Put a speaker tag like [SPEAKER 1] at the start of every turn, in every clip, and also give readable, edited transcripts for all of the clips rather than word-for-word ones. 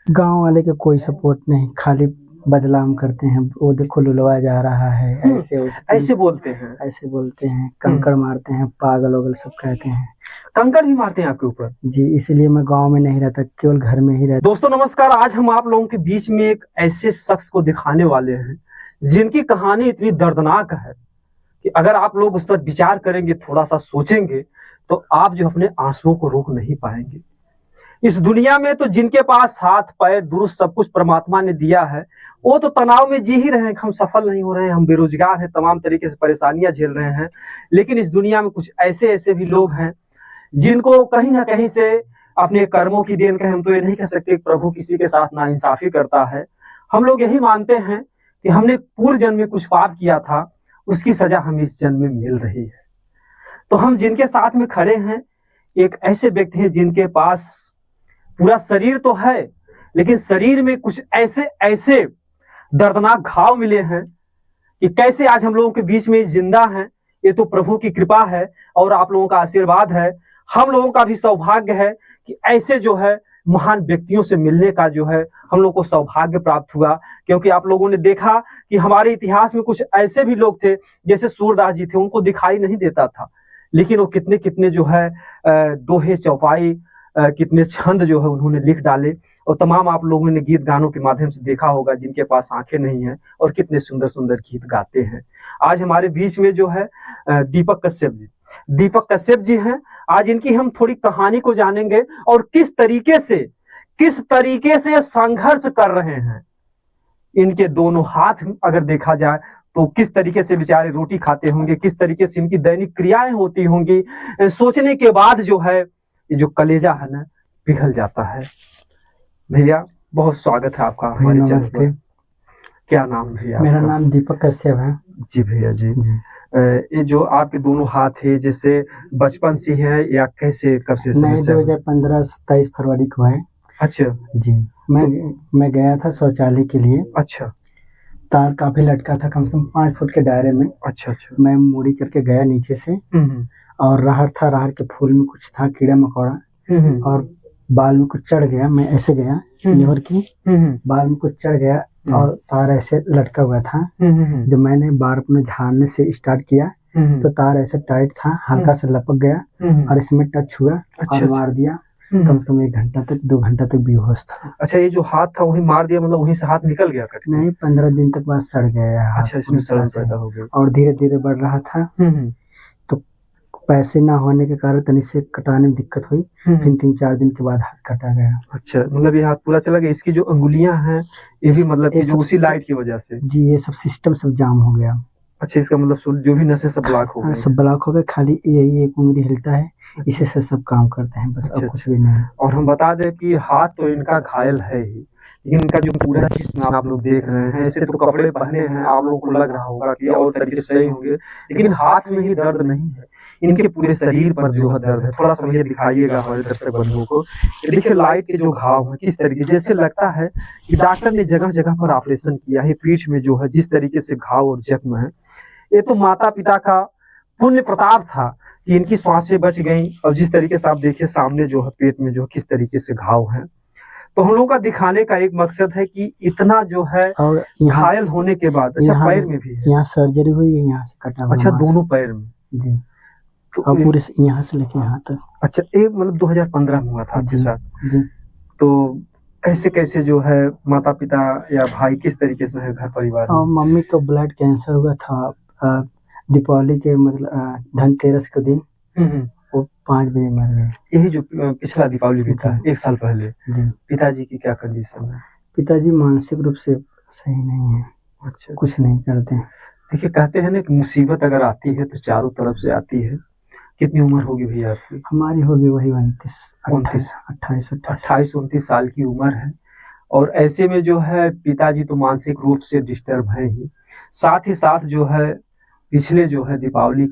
[SPEAKER 1] गाँव वाले का कोई सपोर्ट नहीं, खाली बदनाम करते हैं। वो देखो लुलवा जा रहा है,
[SPEAKER 2] ऐसे बोलते हैं।
[SPEAKER 1] ऐसे बोलते हैं, कंकड़ मारते हैं, पागल-वगल सब कहते हैं।
[SPEAKER 2] कंकड़ भी मारते हैं आपके ऊपर?
[SPEAKER 1] जी, इसलिए मैं गाँव में नहीं रहता, केवल घर में ही रहता।
[SPEAKER 2] दोस्तों नमस्कार, आज हम आप लोगों के बीच में एक ऐसे शख्स को दिखाने वाले हैं जिनकी कहानी इतनी दर्दनाक है कि अगर आप लोग उस पर विचार करेंगे, थोड़ा सा सोचेंगे, तो आप जो अपने आंसुओं को रोक नहीं पाएंगे। इस दुनिया में तो जिनके पास हाथ पैर दुरुस्त सब कुछ परमात्मा ने दिया है, वो तो तनाव में जी ही रहे हैं। हम सफल नहीं हो रहे हैं, हम बेरोजगार हैं, तमाम तरीके से परेशानियां झेल रहे हैं। लेकिन इस दुनिया में कुछ ऐसे ऐसे भी लोग हैं जिनको कहीं ना कहीं से अपने कर्मों की देन का, हम तो ये नहीं कह सकते प्रभु किसी के साथ नाइंसाफी करता है। हम लोग यही मानते हैं कि हमने पूर्व जन्म में कुछ पाप किया था, उसकी सजा हमें इस जन्म में मिल रही है। तो हम जिनके साथ में खड़े हैं, एक ऐसे व्यक्ति हैं जिनके पास पूरा शरीर तो है, लेकिन शरीर में कुछ ऐसे ऐसे दर्दनाक घाव मिले हैं कि कैसे आज हम लोगों के बीच में जिंदा हैं। ये तो प्रभु की कृपा है और आप लोगों का आशीर्वाद है। हम लोगों का भी सौभाग्य है कि ऐसे जो है महान व्यक्तियों से मिलने का जो है हम लोग को सौभाग्य प्राप्त हुआ। क्योंकि आप लोगों ने देखा कि हमारे इतिहास में कुछ ऐसे भी लोग थे, जैसे सूरदास जी थे, उनको दिखाई नहीं देता था, लेकिन वो कितने कितने जो है दोहे चौपाई, कितने छंद जो है उन्होंने लिख डाले। और तमाम आप लोगों ने गीत गानों के माध्यम से देखा होगा जिनके पास आंखें नहीं हैं और कितने सुंदर सुंदर गीत गाते हैं। आज हमारे बीच में जो है दीपक कश्यप जी हैं। आज इनकी हम थोड़ी कहानी को जानेंगे और किस तरीके से संघर्ष कर रहे हैं। इनके दोनों हाथ अगर देखा जाए तो किस तरीके से बेचारे रोटी खाते होंगे, किस तरीके से इनकी दैनिक क्रियाएं होती होंगी। सोचने के बाद जो है ये जो कलेजा है ना, पिघल जाता है। भैया बहुत स्वागत है आपका हमारे चैनल पर। क्या नाम भैया?
[SPEAKER 1] मेरा नाम दीपक कश्यप है।
[SPEAKER 2] जी भैया जी। ये जो आपके दोनों हाथ है, जैसे बचपन से है या कैसे, कब से समस्या?
[SPEAKER 1] 2015 27 फरवरी को है।
[SPEAKER 2] अच्छा
[SPEAKER 1] जी, मैं गया था शौचालय के लिए।
[SPEAKER 2] अच्छा।
[SPEAKER 1] तार काफी लटका था, कम से कम 5 फुट के दायरे में।
[SPEAKER 2] अच्छा।
[SPEAKER 1] मैं मुड़ी करके गया नीचे से, और राहर के फूल में कुछ था, कीड़ा मकोड़ा, और बाल में कुछ चढ़ गया। मैं ऐसे गया न्योर की, बाल में कुछ चढ़ गया और तार ऐसे लटका हुआ था। जब मैंने बार अपने झाड़ने से स्टार्ट किया तो तार ऐसे टाइट था, हल्का से लपक गया और इसमें टच हुआ और मार दिया। कम से कम 1 घंटा तक 2 घंटा तक बेहोश था।
[SPEAKER 2] अच्छा, ये जो हाथ था वही मार दिया, मतलब वहीं से हाथ निकल गया कट?
[SPEAKER 1] नहीं, 15 दिन तक बाद सड़ गया हाथ।
[SPEAKER 2] अच्छा, इसमें सड़न पैदा हो गया
[SPEAKER 1] और धीरे धीरे बढ़ रहा था। तो पैसे ना होने के कारण तनी से कटाने में दिक्कत हुई। फिर 3-4 दिन के बाद हाथ कटा गया।
[SPEAKER 2] अच्छा, मतलब ये हाथ पूरा चला गया। इसकी जो अंगुलियां हैं ये भी मतलब कि जो उसी लाइट की वजह से?
[SPEAKER 1] जी, ये सब सिस्टम सब जाम हो गया।
[SPEAKER 2] अच्छा, इसका मतलब जो भी नसें सब ब्लॉक हो गई?
[SPEAKER 1] सब ब्लॉक हो गए, खाली यही एक उंगली हिलता है, इसी से सब काम करते हैं बस।
[SPEAKER 2] अच्छा,
[SPEAKER 1] अब कुछ भी नहीं।
[SPEAKER 2] और हम बता दें कि हाथ तो इनका घायल है ही, लेकिन इनका जो पूरा जिस्म आप लोग देख रहे हैं, ऐसे तो कपड़े पहने हैं, आप लोगों को लग रहा होगा कि और तरीके से सही होंगे, लेकिन हाथ में ही दर्द नहीं है, इनके पूरे शरीर पर जो है दर्द है। थोड़ा सा भैया दिखाइएगा हमारे दर्शक बंधुओं को। देखिए लाइट के जो घाव है किस तरीके, जैसे लगता है कि डॉक्टर ने जगह जगह पर ऑपरेशन किया है। पीठ में जो है जिस तरीके से घाव और जख्म है, ये तो माता पिता का पुण्य प्रताप था कि इनकी सांसें बच गईं। और जिस तरीके से आप देखिए सामने जो है पेट में जो किस तरीके से घाव है, तो हम लोगों का दिखाने का एक मकसद है कि इतना जो है घायल होने के बाद। अच्छा, पैर में भी है?
[SPEAKER 1] यहाँ सर्जरी हुई है, यहाँ से कटा हुआ।
[SPEAKER 2] अच्छा, दोनों पैर में?
[SPEAKER 1] जी, तो पूरे यहाँ से लेके यहाँ तक।
[SPEAKER 2] अच्छा, ये मतलब 2015 में हुआ था आपके साथ?
[SPEAKER 1] जी।
[SPEAKER 2] तो कैसे कैसे जो है माता पिता या भाई किस तरीके से है घर परिवार में?
[SPEAKER 1] मम्मी को ब्लड कैंसर हुआ था दीपावली के मतलब धनतेरस के दिन। वो 5 बजे मर गए।
[SPEAKER 2] यही जो पिछला दीपावली भी था 1 साल पहले।
[SPEAKER 1] जी।
[SPEAKER 2] पिताजी की क्या कंडीशन है?
[SPEAKER 1] पिताजी मानसिक रूप से सही नहीं है।
[SPEAKER 2] अच्छा,
[SPEAKER 1] कुछ नहीं करते।
[SPEAKER 2] देखिए कहते हैं ना कि मुसीबत अगर आती है तो चारों तरफ से आती है। कितनी उम्र होगी भैया आपकी?
[SPEAKER 1] हमारी होगी वही 28-29
[SPEAKER 2] साल की उम्र है। और ऐसे में जो है पिताजी तो मानसिक रूप से डिस्टर्ब है ही, साथ ही साथ जो है पिछले जो है दीपावली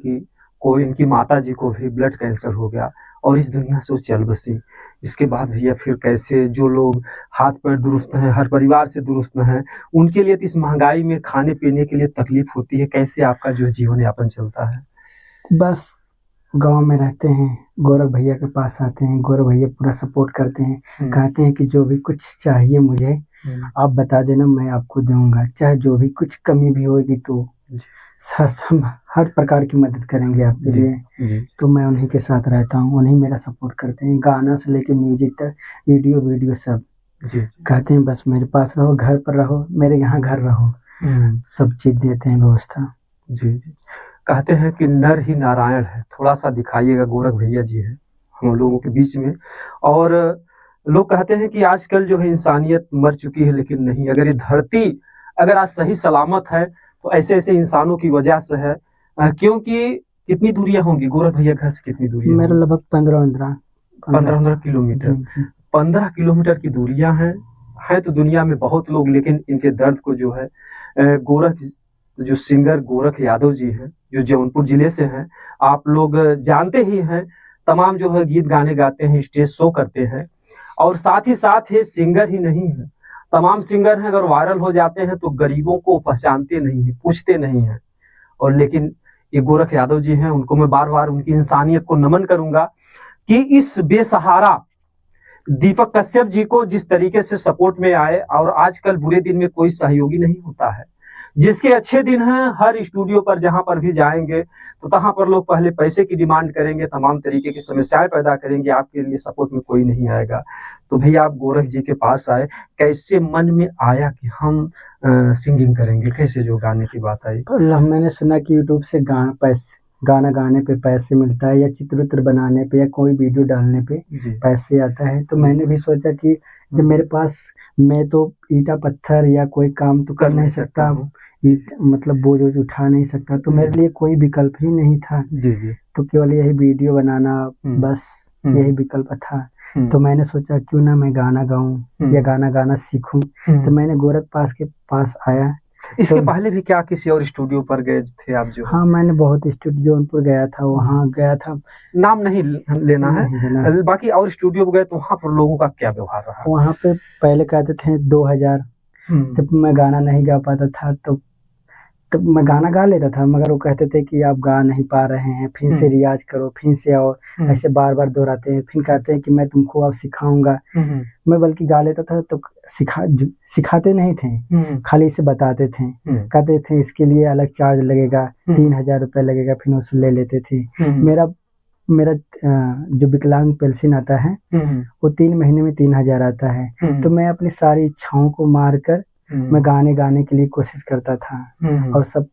[SPEAKER 2] को इनकी माता जी को भी ब्लड कैंसर हो गया और इस दुनिया से वो चल बसी। इसके बाद भैया फिर कैसे, जो लोग हाथ पैर दुरुस्त हैं, हर परिवार से दुरुस्त हैं, उनके लिए तो इस महंगाई में खाने पीने के लिए तकलीफ होती है। कैसे आपका जो जीवन यापन चलता है?
[SPEAKER 1] बस गांव में रहते हैं, गौरव भैया के पास आते हैं, गौरव भैया पूरा सपोर्ट करते हैं, कहते हैं कि जो भी कुछ चाहिए मुझे आप बता देना, मैं आपको दूंगा, चाहे जो भी कुछ कमी भी होगी तो हम हर प्रकार की मदद करेंगे आपके लिए। तो मैं उन्हीं के साथ रहता हूँ, उन्हीं मेरा सपोर्ट करते हैं, गाना से लेके म्यूजिक तक, वीडियो सब। कहते हैं बस मेरे पास रहो, घर पर रहो, मेरे यहाँ घर रहो, सब चीज देते हैं व्यवस्था।
[SPEAKER 2] जी। कहते हैं कि नर ही नारायण है, थोड़ा सा दिखाइएगा। गोरख भैया जी हैं हम लोगों के बीच में, और लोग कहते हैं कि आजकल जो है इंसानियत मर चुकी है, लेकिन नहीं, अगर ये धरती अगर आज सही सलामत है तो ऐसे ऐसे इंसानों की वजह से है। क्योंकि कितनी दूरियां होंगी गोरख भैया घर से, कितनी दूरियां?
[SPEAKER 1] मेरा लगभग 15
[SPEAKER 2] किलोमीटर। 15 किलोमीटर की दूरियां हैं। है तो दुनिया में बहुत लोग, लेकिन इनके दर्द को जो है गोरख, जो सिंगर गोरख यादव जी हैं, जो जौनपुर जिले से हैं, आप लोग जानते ही हैं, तमाम जो है गीत गाने गाते हैं, स्टेज शो करते हैं, और साथ ही साथ ये सिंगर ही नहीं है, तमाम सिंगर हैं, अगर वायरल हो जाते हैं तो गरीबों को पहचानते नहीं है, पूछते नहीं है। और लेकिन ये गोरख यादव जी हैं, उनको मैं बार बार उनकी इंसानियत को नमन करूंगा कि इस बेसहारा दीपक कश्यप जी को जिस तरीके से सपोर्ट में आए, और आजकल बुरे दिन में कोई सहयोगी नहीं होता है, जिसके अच्छे दिन हैं, हर स्टूडियो पर जहां पर भी जाएंगे तो तहां पर लोग पहले पैसे की डिमांड करेंगे, तमाम तरीके की समस्याएं पैदा करेंगे, आपके लिए सपोर्ट में कोई नहीं आएगा। तो भैया आप गोरख जी के पास आए, कैसे मन में आया कि हम सिंगिंग करेंगे, कैसे जो गाने की बात आई?
[SPEAKER 1] तो मैंने सुना कि यूट्यूब से गाना गाने पे पैसे मिलता है, या चित्र बनाने पे, या कोई वीडियो डालने पे पैसे आता है। तो मैंने भी सोचा कि जब मेरे पास, मैं तो ईटा पत्थर या कोई काम तो कर नहीं सकता, मतलब बोझ उठा नहीं सकता, तो मेरे लिए कोई विकल्प ही नहीं था। तो केवल यही वीडियो बनाना, बस यही विकल्प था। तो मैंने सोचा क्यों ना मैं गाना गाऊं या गाना गाना सीखूं। तो मैंने गोरख के पास आया।
[SPEAKER 2] इसके तो पहले भी क्या किसी और स्टूडियो पर गए थे आप? जो
[SPEAKER 1] हाँ, मैंने बहुत स्टूडियो, जौनपुर गया था, वहाँ गया था,
[SPEAKER 2] नाम नहीं लेना है, बाकी और स्टूडियो गए तो वहाँ पर लोगों का क्या व्यवहार रहा?
[SPEAKER 1] वहाँ पे पहले कहते थे 2000, जब मैं गाना नहीं गा पाता था तो मैं गाना गा लेता था, मगर वो कहते थे कि आप गा नहीं पा रहे हैं, फिर से रियाज करो, फिर से आओ, ऐसे बार बार दोहराते हैं। फिर कहते हैं कि मैं तुमको अब सिखाऊंगा। मैं बल्कि गा लेता था तो सिखाते नहीं थे, खाली से बताते थे, कहते थे इसके लिए अलग चार्ज लगेगा, 3000 रुपये लगेगा, फिर उससे ले लेते थे। मेरा जो विकलांग पेंशन आता है वो 3 महीने में 3000 आता है। तो मैं अपनी सारी इच्छाओं को मार कर मैं गाने के लिए कोशिश करता था, और सब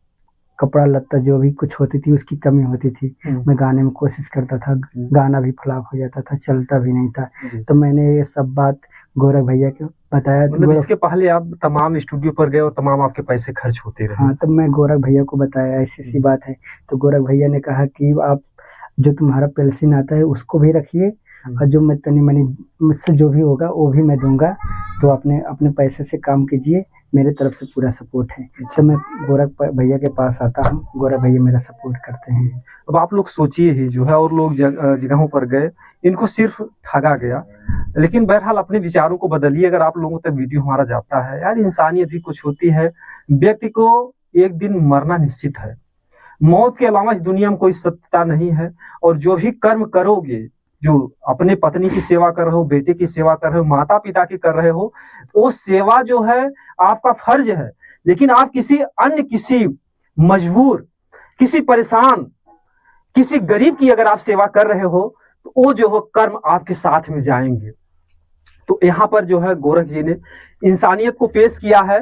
[SPEAKER 1] कपड़ा लत्ता जो भी कुछ होती थी उसकी कमी होती थी, मैं गाने में कोशिश करता था, गाना भी फ्लॉप हो जाता था, चलता भी नहीं था। तो मैंने ये सब बात गोरख भैया को बताया।
[SPEAKER 2] मतलब इसके पहले आप तमाम स्टूडियो पर गए और तमाम आपके पैसे खर्च होते रहे?
[SPEAKER 1] हाँ, तब मैं गोरख भैया को बताया ऐसी बात है। तो गोरख भैया ने कहा कि आप जो तुम्हारा पेंशन आता है उसको भी रखिए, और जो मैं तनी मनी मुझसे जो भी होगा वो भी मैं दूंगा, तो अपने पैसे से काम कीजिए, मेरे तरफ से पूरा सपोर्ट है। तो मैं गोरख भैया के पास आता हूँ, गोरख भैया मेरा सपोर्ट करते हैं।
[SPEAKER 2] अब आप लोग सोचिए ही जो है, और लोग जगहों पर गए, इनको सिर्फ ठगा गया, लेकिन बहरहाल अपने विचारों को बदलिए। अगर आप लोगों तक वीडियो हमारा जाता है, यार इंसानियत भी कुछ होती है, व्यक्ति को एक दिन मरना निश्चित है, मौत के अलावा इस दुनिया में कोई सत्यता नहीं है। और जो भी कर्म करोगे, जो अपने पत्नी की सेवा कर रहे हो, बेटे की सेवा कर रहे हो, माता पिता की कर रहे हो, वो सेवा जो है आपका फर्ज है। लेकिन आप किसी मजबूर, किसी परेशान, किसी गरीब की अगर आप सेवा कर रहे हो तो वो जो है कर्म आपके साथ में जाएंगे। तो यहाँ पर जो है गोरख जी ने इंसानियत को पेश किया है।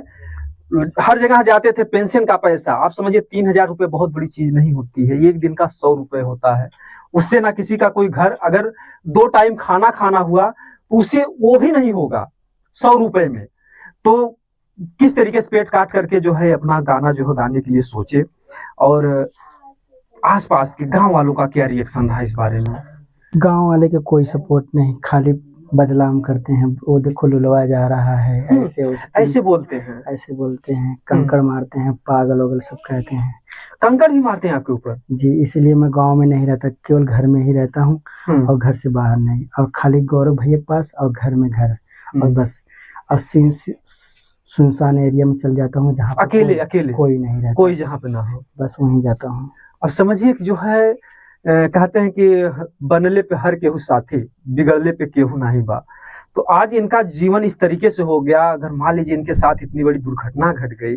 [SPEAKER 2] हर जगह जाते थे, पेंशन का पैसा, आप समझिए 3000 रुपये बहुत बड़ी चीज नहीं होती है, एक दिन का 100 रुपये होता है, उससे ना किसी का कोई घर, अगर 2 टाइम खाना हुआ तो उससे वो भी नहीं होगा 100 रुपये में। तो किस तरीके से पेट काट करके जो है अपना गाना जो है गाने के लिए सोचे। और आसपास के गांव वालों का क्या रिएक्शन रहा इस बारे में?
[SPEAKER 1] गांव वाले के कोई सपोर्ट नहीं, खाली बदनाम करते हैं, वो देखो लुलवा जा रहा है,
[SPEAKER 2] ऐसे बोलते हैं,
[SPEAKER 1] कंकड़ मारते हैं, पागल वगल सब कहते हैं।
[SPEAKER 2] कंकड़ भी मारते हैं आपके ऊपर?
[SPEAKER 1] जी, इसलिए मैं गांव में नहीं रहता, केवल घर में ही रहता हूँ, और घर से बाहर नहीं, और खाली गौरव भैया के पास और घर में घर, और बस। और सुनसान एरिया में चल जाता हूँ जहाँ
[SPEAKER 2] अकेले
[SPEAKER 1] कोई नहीं रहता,
[SPEAKER 2] कोई जहाँ पे ना हो,
[SPEAKER 1] बस वहीं जाता हूँ।
[SPEAKER 2] अब समझिए कि जो है कहते हैं कि बनले पे हर केहू साथी, बिगड़ले पे केहू नहीं बा। तो आज इनका जीवन इस तरीके से हो गया। अगर मान लीजिए इनके साथ इतनी बड़ी दुर्घटना घट गई,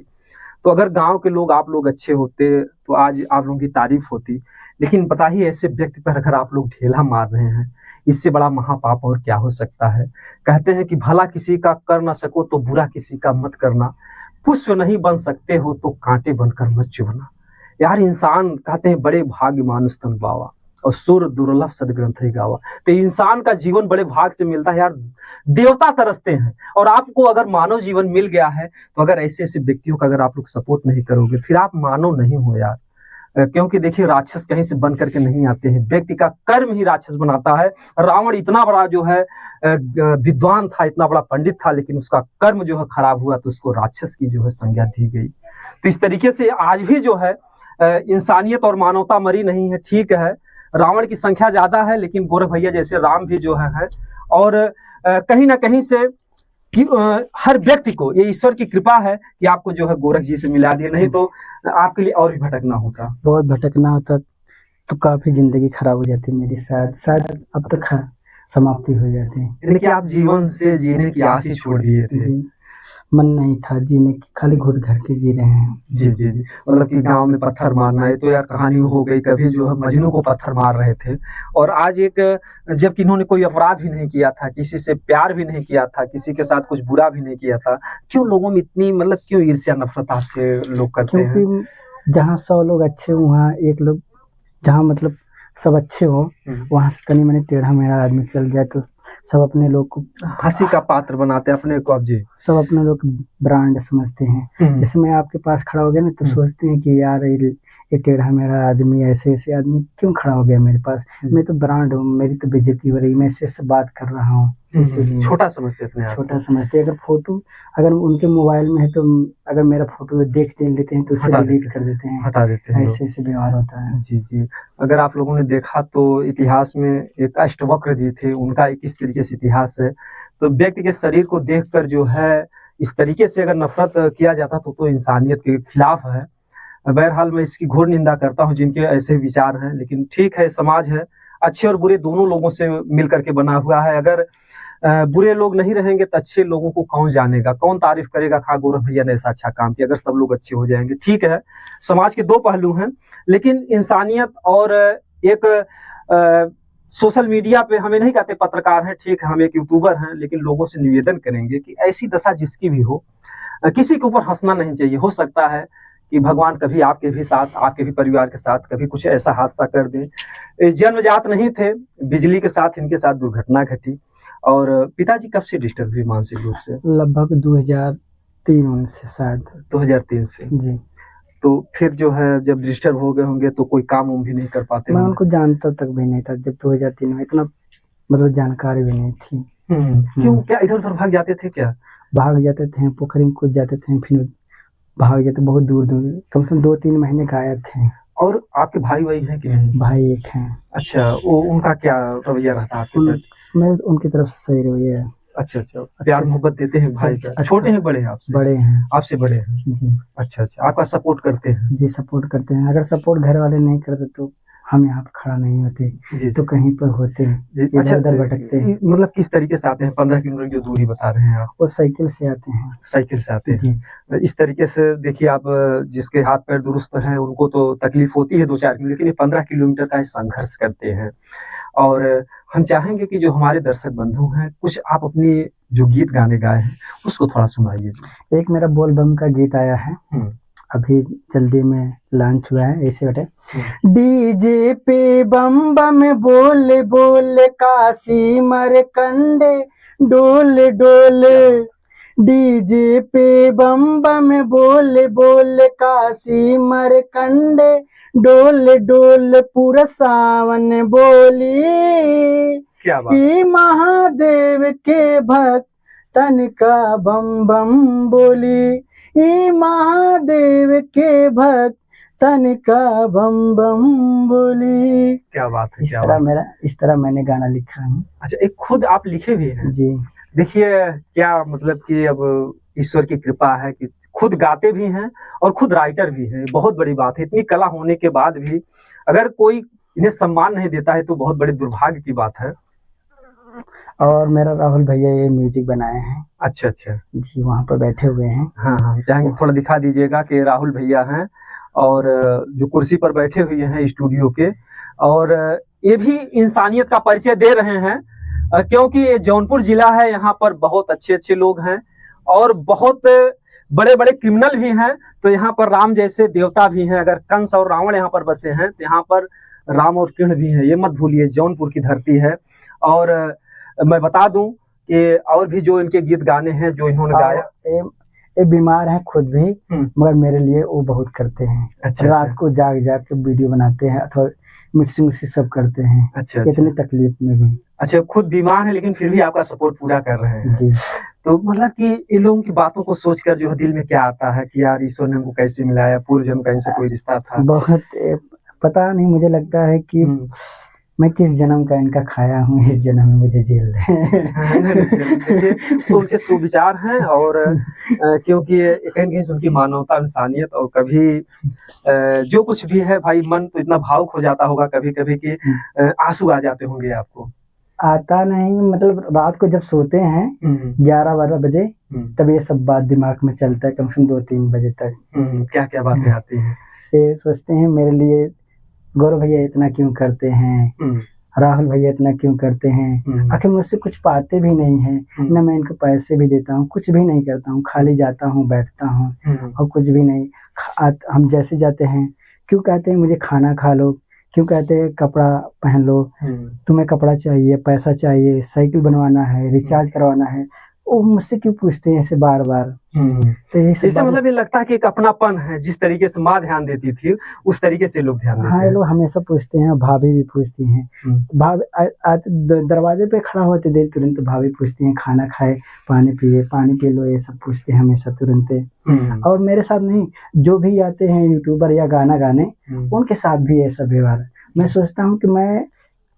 [SPEAKER 2] तो अगर गांव के लोग, आप लोग अच्छे होते तो आज आप लोगों की तारीफ होती। लेकिन बताइए, ऐसे व्यक्ति पर अगर आप लोग ढेला मार रहे हैं, इससे बड़ा महापाप और क्या हो सकता है। कहते हैं कि भला किसी का कर ना सको तो बुरा किसी का मत करना, पुष्प नहीं बन सकते हो तो कांटे बनकर मत चुभना। यार इंसान कहते हैं बड़े भाग्य मानुष तन पावा, और सुर दुर्लभ सदग्रंथ ही गावा। तो इंसान का जीवन बड़े भाग से मिलता है यार, देवता तरसते हैं। और आपको अगर मानव जीवन मिल गया है, तो अगर ऐसे ऐसे व्यक्तियों का अगर आप लोग सपोर्ट नहीं करोगे, फिर आप मानव नहीं हो यार। क्योंकि देखिए, राक्षस कहीं से बन करके नहीं आते हैं, व्यक्ति का कर्म ही राक्षस बनाता है। रावण इतना बड़ा जो है विद्वान था, इतना बड़ा पंडित था, लेकिन उसका कर्म जो है खराब हुआ, तो उसको राक्षस की जो है संज्ञा दी गई। तो इस तरीके से आज भी जो है इंसानियत और मानवता मरी नहीं है। ठीक है, रावण की संख्या ज्यादा है, लेकिन गोरख भैया जैसे राम भी जो है और कहीं ना कहीं से कि हर व्यक्ति को ये ईश्वर की कृपा है कि आपको जो है गोरख जी से मिला दिया, नहीं तो आपके लिए और भी भटकना होता।
[SPEAKER 1] बहुत भटकना होता तो काफी जिंदगी खराब हो जाती मेरी, शायद अब तक समाप्ति हो जाती।
[SPEAKER 2] यानी कि आप जीवन से जीने की आस ही छोड़ दिए थे।
[SPEAKER 1] जी, मन नहीं था जीने की, खाली घुट घर के जी रहे हैं।
[SPEAKER 2] जी जी जी, मतलब कि गांव में पत्थर मारना है तो यार कहानी हो गई। कभी जो है मजनू को पत्थर मार रहे थे, और आज एक, जबकि इन्होंने कोई अपराध भी नहीं किया था, किसी से प्यार भी नहीं किया था, किसी के साथ कुछ बुरा भी नहीं किया था, क्यों लोगों में इतनी मतलब क्यों ईर्ष्या नफरत आपसे लोग करते हैं?
[SPEAKER 1] क्योंकि जहाँ 100 लोग अच्छे हो, वहाँ एक लोग, जहाँ मतलब सब अच्छे हो, वहाँ से तनी मनी टेढ़ा मेढ़ा आदमी चल जाए तो सब अपने लोग को
[SPEAKER 2] हंसी का पात्र बनाते हैं अपने को। अब जी,
[SPEAKER 1] सब अपने लोग ब्रांड समझते हैं। जैसे मैं आपके पास खड़ा हो गया ना, तो सोचते हैं कि यार ये टेढ़ा मेढ़ा आदमी, ऐसे ऐसे आदमी क्यों खड़ा हो गया मेरे पास, मैं तो ब्रांड हूँ, मेरी तो बेइज्जती हो रही, मैं इससे बात कर रहा हूँ, इसीलिए
[SPEAKER 2] छोटा समझते अपने आप,
[SPEAKER 1] छोटा समझते। अगर फोटो अगर उनके मोबाइल में है, तो अगर मेरा फोटो देख लेते हैं तो उसे डिलीट कर देते हैं,
[SPEAKER 2] हटा देते हैं।
[SPEAKER 1] ऐसे ऐसे व्यवहार होता है।
[SPEAKER 2] जी जी, अगर आप लोगों ने देखा तो इतिहास में एक अष्टवक्र जी थे, उनका एक इस तरीके से इतिहास है। तो व्यक्ति के शरीर को देखकर जो है इस तरीके से अगर नफरत किया जाता तो इंसानियत के खिलाफ है। बहरहाल मैं इसकी घोर निंदा करता हूँ जिनके ऐसे विचार हैं, लेकिन ठीक है, समाज है, अच्छे और बुरे दोनों लोगों से मिल करके बना हुआ है। अगर बुरे लोग नहीं रहेंगे तो अच्छे लोगों को कौन जानेगा, कौन तारीफ करेगा, खा गोरख भैया ने ऐसा अच्छा काम किया। अगर सब लोग अच्छे हो जाएंगे, ठीक है, समाज के दो पहलू हैं, लेकिन इंसानियत और एक सोशल मीडिया पे, हमें नहीं कहते पत्रकार हैं, ठीक है, हम एक यूट्यूबर हैं, लेकिन लोगों से निवेदन करेंगे कि ऐसी दशा जिसकी भी हो, किसी के ऊपर हंसना नहीं चाहिए। हो सकता है कि भगवान कभी आपके भी साथ, आपके भी परिवार के साथ कभी कुछ ऐसा हादसा कर दे। जन्मजात नहीं थे, बिजली के साथ इनके साथ दुर्घटना घटी। और पिताजी कब से डिस्टर्ब हुए मानसिक रूप से?
[SPEAKER 1] लगभग 2003 से, शायद
[SPEAKER 2] 2003 से।
[SPEAKER 1] जी।
[SPEAKER 2] तो फिर जो है जब डिस्टर्ब हो गए होंगे तो कोई काम भी नहीं कर पाते?
[SPEAKER 1] मैं उनको जानता तक भी नहीं था जब 2003 में, इतना मतलब जानकारी भी नहीं थी।
[SPEAKER 2] क्यों, क्या इधर उधर भाग जाते थे क्या?
[SPEAKER 1] भाग जाते थे, पोखरी में कूद जाते थे, फिर भाग जाते बहुत दूर दूर, कम से कम 2-3 महीने गायब थे।
[SPEAKER 2] और आपके भाई भाई हैं कि नहीं?
[SPEAKER 1] भाई एक हैं।
[SPEAKER 2] अच्छा, वो उनका क्या रवैया रहता है आपके प्रति?
[SPEAKER 1] मैं उनकी तरफ से सही रवैया है।
[SPEAKER 2] अच्छा अच्छा, प्यार मोहब्बत देते हैं भाई का? छोटे हैं बड़े हैं आपसे?
[SPEAKER 1] बड़े हैं।
[SPEAKER 2] आपसे बड़े हैं
[SPEAKER 1] जी।
[SPEAKER 2] अच्छा अच्छा, आपका सपोर्ट करते हैं?
[SPEAKER 1] जी, सपोर्ट करते हैं। अगर सपोर्ट घर वाले नहीं करते तो हम यहाँ पे खड़ा नहीं होते जी, तो कहीं पर होते हैं, इधर उधर भटकते हैं।
[SPEAKER 2] मतलब किस तरीके से आते हैं? 15 किलोमीटर जो दूरी बता रहे हैं आप?
[SPEAKER 1] वो साइकिल से आते हैं।
[SPEAKER 2] साइकिल से आते हैं। इस तरीके से देखिए, आप जिसके हाथ पैर दुरुस्त हैं उनको तो तकलीफ होती है 2-4 किलोमीटर, लेकिन ये 15 किलोमीटर का संघर्ष करते हैं। और हम चाहेंगे कि जो हमारे दर्शक बंधु हैं, कुछ आप अपनी जो गीत गाने गाए हैं उसको थोड़ा सुनाइए।
[SPEAKER 1] एक मेरा बोल बम का गीत आया है, अभी जल्दी में लॉन्च हुआ है, ऐसे बटे। डीजे पे बम बम बोले बोले, काशी मरकंडे डोले डोले। डीजे पे बम बम बोले बोले, काशी मरकंडे डोले डोले, पूरा सावन बोली।
[SPEAKER 2] क्या बात?
[SPEAKER 1] ई महादेव के भक्त तन का बम बम बोली, ई महादेव के भक्त तन का बम बम बोली।
[SPEAKER 2] क्या बात है, क्या
[SPEAKER 1] इस तरह मैंने गाना लिखा है।
[SPEAKER 2] अच्छा, एक खुद आप लिखे भी हैं?
[SPEAKER 1] जी।
[SPEAKER 2] देखिए क्या मतलब कि अब ईश्वर की कृपा है कि खुद गाते भी हैं और खुद राइटर भी हैं, बहुत बड़ी बात है। इतनी कला होने के बाद भी अगर कोई इन्हें सम्मान नहीं देता है तो बहुत बड़े दुर्भाग्य की बात है।
[SPEAKER 1] और मेरा राहुल भैया ये म्यूजिक बनाए हैं।
[SPEAKER 2] अच्छा अच्छा
[SPEAKER 1] जी, वहाँ पर बैठे हुए हैं।
[SPEAKER 2] हाँ हाँ, चाहेंगे थोड़ा दिखा दीजिएगा कि राहुल भैया हैं और जो कुर्सी पर बैठे हुए हैं स्टूडियो के, और ये भी इंसानियत का परिचय दे रहे हैं, क्योंकि ये जौनपुर जिला है, यहाँ पर बहुत अच्छे अच्छे लोग हैं और बहुत बड़े बड़े क्रिमिनल भी हैं। तो यहाँ पर राम जैसे देवता भी हैं। अगर कंस और रावण यहाँ पर बसे हैं तो यहाँ पर राम और कृष्ण भी हैं, ये मत भूलिए। जौनपुर की धरती है। और मैं बता दूं कि और भी जो इनके गीत गाने हैं जो इन्होंने गाया,
[SPEAKER 1] ये बीमार हैं खुद भी, मगर मेरे लिए वो बहुत करते हैं।
[SPEAKER 2] अच्छा,
[SPEAKER 1] रात को जाग जाग के वीडियो बनाते हैं अथवा मिक्सिंग उसी सब करते हैं।
[SPEAKER 2] अच्छा,
[SPEAKER 1] इतनी तकलीफ में भी।
[SPEAKER 2] अच्छा, खुद बीमार है लेकिन फिर भी आपका सपोर्ट पूरा कर रहे हैं।
[SPEAKER 1] जी।
[SPEAKER 2] तो मतलब कि इन लोगों की बातों को सोचकर जो दिल में क्या आता है कि यार ईश्वर ने हमको कैसे मिलाया, पूर्व जन्म का इनसे कोई रिश्ता था।
[SPEAKER 1] बहुत पता नहीं, मुझे लगता है कि मैं किस जन्म का इनका खाया हूँ, इस जन्म में मुझे जेल
[SPEAKER 2] देखिए तो उनके सुविचार हैं और क्योंकि कहीं कहीं से उनकी मानवता, इंसानियत, और कभी जो कुछ भी है भाई, मन तो इतना भावुक हो जाता होगा कभी कभी कि आंसू आ जाते होंगे आपको।
[SPEAKER 1] आता नहीं, मतलब रात को जब सोते हैं 11-12 बजे, तब ये सब बात दिमाग में चलता है कम से कम 2-3 बजे तक।
[SPEAKER 2] क्या क्या बातें आती हैं?
[SPEAKER 1] ये सोचते हैं मेरे लिए गौरव भैया इतना क्यों करते हैं, राहुल भैया इतना क्यों करते हैं। आखिर मुझसे कुछ पाते भी नहीं है, न मैं इनको पैसे भी देता हूँ, कुछ भी नहीं करता हूँ, खाली जाता हूँ, बैठता हूँ और कुछ भी नहीं। हम जैसे जाते हैं, क्यों कहते हैं मुझे खाना खा लो, क्यों कहते हैं कपड़ा पहन लो, तुम्हें कपड़ा चाहिए, पैसा चाहिए, साइकिल बनवाना है, रिचार्ज करवाना है, वो मुझसे क्यों पूछते हैं ऐसे बार बार।
[SPEAKER 2] तो इससे मतलब ये लगता है कि एक अपनापन है, जिस तरीके से माँ ध्यान देती थी उस तरीके से लोग ध्यान देते हैं।
[SPEAKER 1] हाँ, ये लोग हमेशा पूछते हैं, भाभी भी पूछती हैं। भाभी दरवाजे पे खड़ा होते देर तुरंत भाभी पूछती हैं खाना खाए, पानी पिए, पानी पी लो, ये सब पूछते हैं हमेशा तुरंत। और मेरे साथ नहीं, जो भी आते हैं यूट्यूबर या गाना गाने, उनके साथ भी ऐसा व्यवहार। मैं सोचता हूँ कि मैं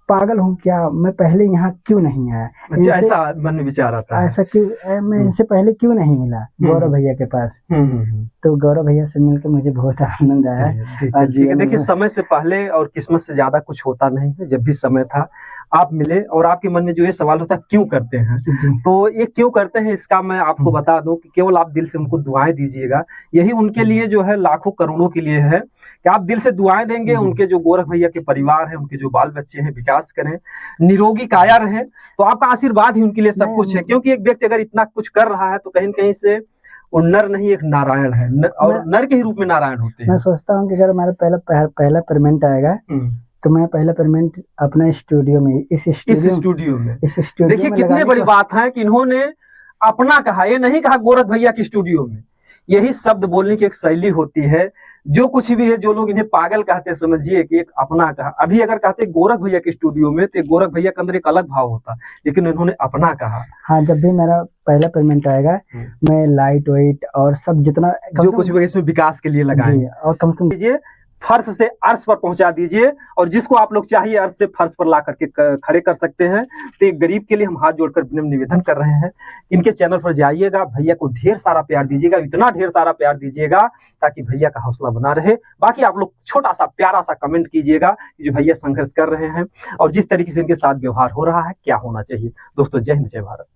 [SPEAKER 1] पागल हूँ क्या, मैं पहले यहाँ क्यों नहीं आया।
[SPEAKER 2] अच्छा, ऐसा मन में विचार आता है,
[SPEAKER 1] ऐसा क्यों, मैं इनसे पहले क्यों नहीं मिला गौरव भैया के पास। तो गौरव भैया से मिलकर मुझे बहुत आनंद आया।
[SPEAKER 2] ठीक है, देखिए समय से पहले और किस्मत से ज्यादा कुछ होता नहीं है। जब भी समय था आप मिले, और आपके मन में जो ये सवाल होता है क्यों करते हैं, तो ये क्यों करते हैं इसका मैं आपको बता दूं कि केवल आप दिल से उनको दुआएं दीजिएगा। यही उनके लिए जो है लाखों करोड़ों के लिए है कि आप दिल से दुआएं देंगे। उनके जो गोरख भैया के परिवार है, उनके जो बाल बच्चे हैं, विकास करें, निरोगी काया रहे, तो आपका आशीर्वाद ही उनके लिए सब कुछ है। क्योंकि एक व्यक्ति अगर इतना कुछ कर रहा है तो कहीं न कहीं से वो नर नहीं एक नारायण है, और नर के ही रूप में नारायण होते हैं। मैं
[SPEAKER 1] सोचता हूँ कि अगर हमारा पहला पेमेंट आएगा तो मैं पहला पेमेंट अपना स्टूडियो में, इस स्टूडियो में
[SPEAKER 2] देखिए कितनी बड़ी बात है कि इन्होंने अपना कहा, ये नहीं कहा गोरख भैया के स्टूडियो में। यही शब्द बोलने की एक शैली होती है। जो कुछ भी है, जो लोग इन्हें पागल कहते हैं, समझिए कि एक अपना कहा। अभी अगर कहते गोरख भैया के स्टूडियो में तो गोरख भैया के अंदर एक अलग भाव होता, लेकिन इन्होंने अपना कहा।
[SPEAKER 1] हाँ, जब भी मेरा पहला पेमेंट आएगा मैं लाइट वाइट और सब जितना
[SPEAKER 2] जो कुछ भी इसमें विकास के लिए लगाएंगे,
[SPEAKER 1] और कम से कम
[SPEAKER 2] दीजिए, फर्श से अर्श पर पहुंचा दीजिए, और जिसको आप लोग चाहिए अर्श से फर्श पर ला करके खड़े कर सकते हैं। तो एक गरीब के लिए हम हाथ जोड़कर निवेदन कर रहे हैं, इनके चैनल पर जाइएगा, भैया को ढेर सारा प्यार दीजिएगा, इतना ढेर सारा प्यार दीजिएगा ताकि भैया का हौसला बना रहे। बाकी आप लोग छोटा सा प्यारा सा कमेंट कीजिएगा कि जो भैया संघर्ष कर रहे हैं और जिस तरीके से इनके साथ व्यवहार हो रहा है क्या होना चाहिए। दोस्तों, जय हिंद, जय भारत।